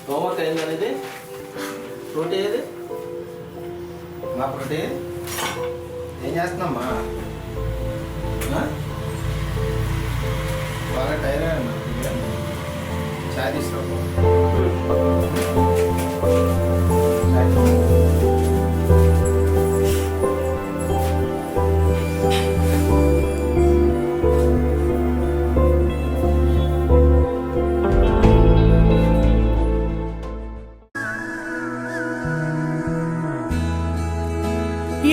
Homework అయిందనేది fruit ఏది మా fruit ఏది ఏం చేస్తున్నామ్మా బాగా టైర్ అయ్యా చాయ్ తీసుకో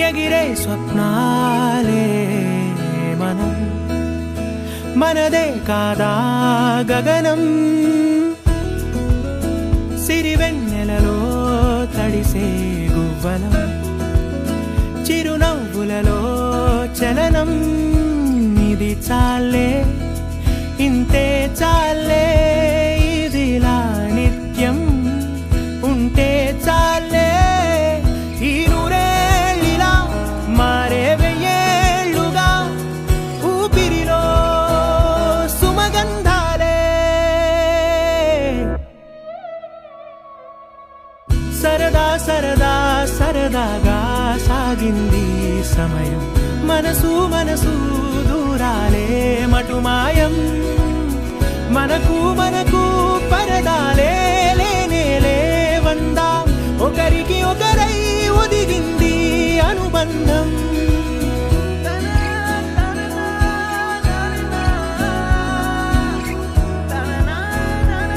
ఎగిరే స్వప్నాలే మనం మనదే కాదా గగనం సిరివెన్నెలలో తడిసే గువ్వలం చిరునవ్వులలో చలనం ఇది చాలే ఇంతే చాలే ఇదిలా నిత్యం ఉంటే చాలే ఈ నూరేళ్ళిలా మారే వెయ్యేళ్ళుగా ఊపిరిలో సుమగంధాలే సరదా సరదా సరదాగా సాగింది సమయం మనసు మనసు దూరాలే మటుమాయం మనకు మనకు పరదాలే లేనేలే వందా ఒకరికి ఒకరై ఒదిగింది అనుబంధం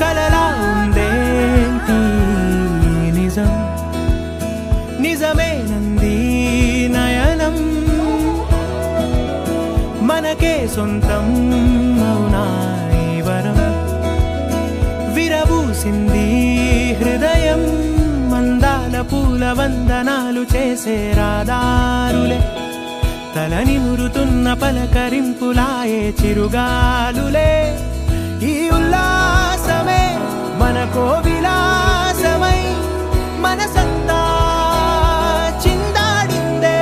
కలలా ఉందేంటి నిజం నిజమేనంది నయనం మనకే సొంతం అవునా ఈ వరం విరబూసింది హృదయం మందాల పూల వందనాలు చేసే రాదారులే తలని మురుతున్న పలకరింపులాయే చిరుగాలులే ఈ ఉల్లాసమే మనకో విలాసమై మనసంతా చిందాడిందే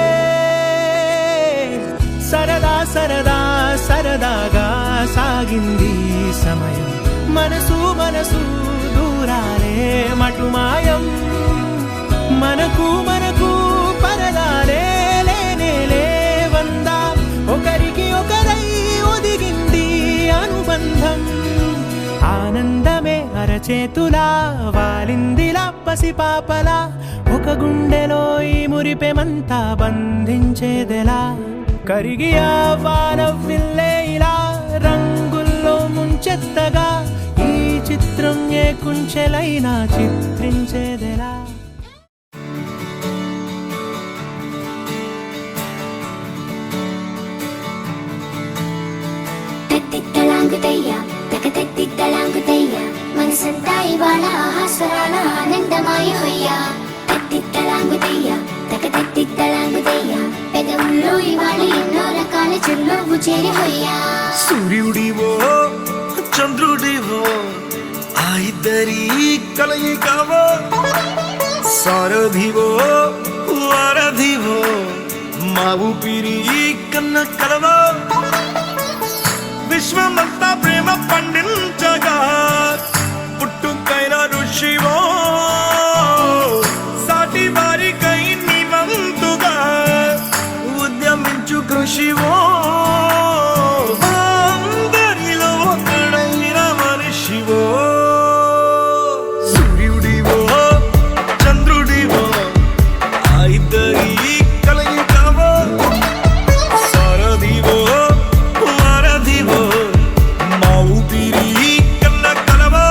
సరదా సరదా సరదాగా సాగింది సమయం మనసు మనసు దూరాలే మటుమాయం మనకు మనకు పరదాలే లేనేలే వందా ఒకరికి ఒకరై ఒదిగింది అనుబంధం ఆనందమే అరచేతులా వాలిందిలా పసిపాపలా ఒక గుండెలో ఈ మురిపెమంతా బంధించేదెలా కరిగి ఆ వానవిల్లే ఇలా రంగుల్లో ముంచెత్తగా ఈ చిత్రం ఏ కుంచెలైనా చిత్రించేదెలా తత్తిత్తలాంగుతయ్యా తకతత్తిత్తలాంగుతయ్యా మనసంతా ఇవాళ ఆహాస్వరాల ఆనందమాయ హొయ్యా తత్తిత్తలాంగుతయ్యా తకతత్తిత్తలాంగుతయ్యా పెదవుల్లో ఇవాళ ఎన్నో రకాల చిరునవ్వు చేరి హొయ్యా సూర్యుడివో చంద్రుడివో ఆ ఇద్దరి కలయికవో సారథివో వారధివో మా ఊపిరి కన్న కలవో విశ్వమంతా ప్రేమ పండించగా పుట్టుకైన ఋషివో సాటి వారికై నివంతుగా ఉద్యమించు కృషివో అందరిలో ఒకడైన మనిషివో సూర్యుడివో చంద్రుడివో ఆ ఇద్దరి కలయికవో సారథివో వారధివో మా ఊపిరి కన్న కలవో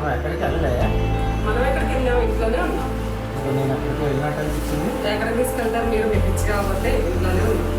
మనం ఎక్కడికి వెళ్ళలే. మనం ఎక్కడికి వెళ్ళాం, ఇంట్లోనే ఉన్నాం. నేను ఎక్కడికి వెళ్ళినట్టు అనిపించింది. ఎక్కడికి తీసుకెళ్తారు మీరు? మీ పిచ్చి కాకపోతే ఇంట్లోనే ఉన్నాం.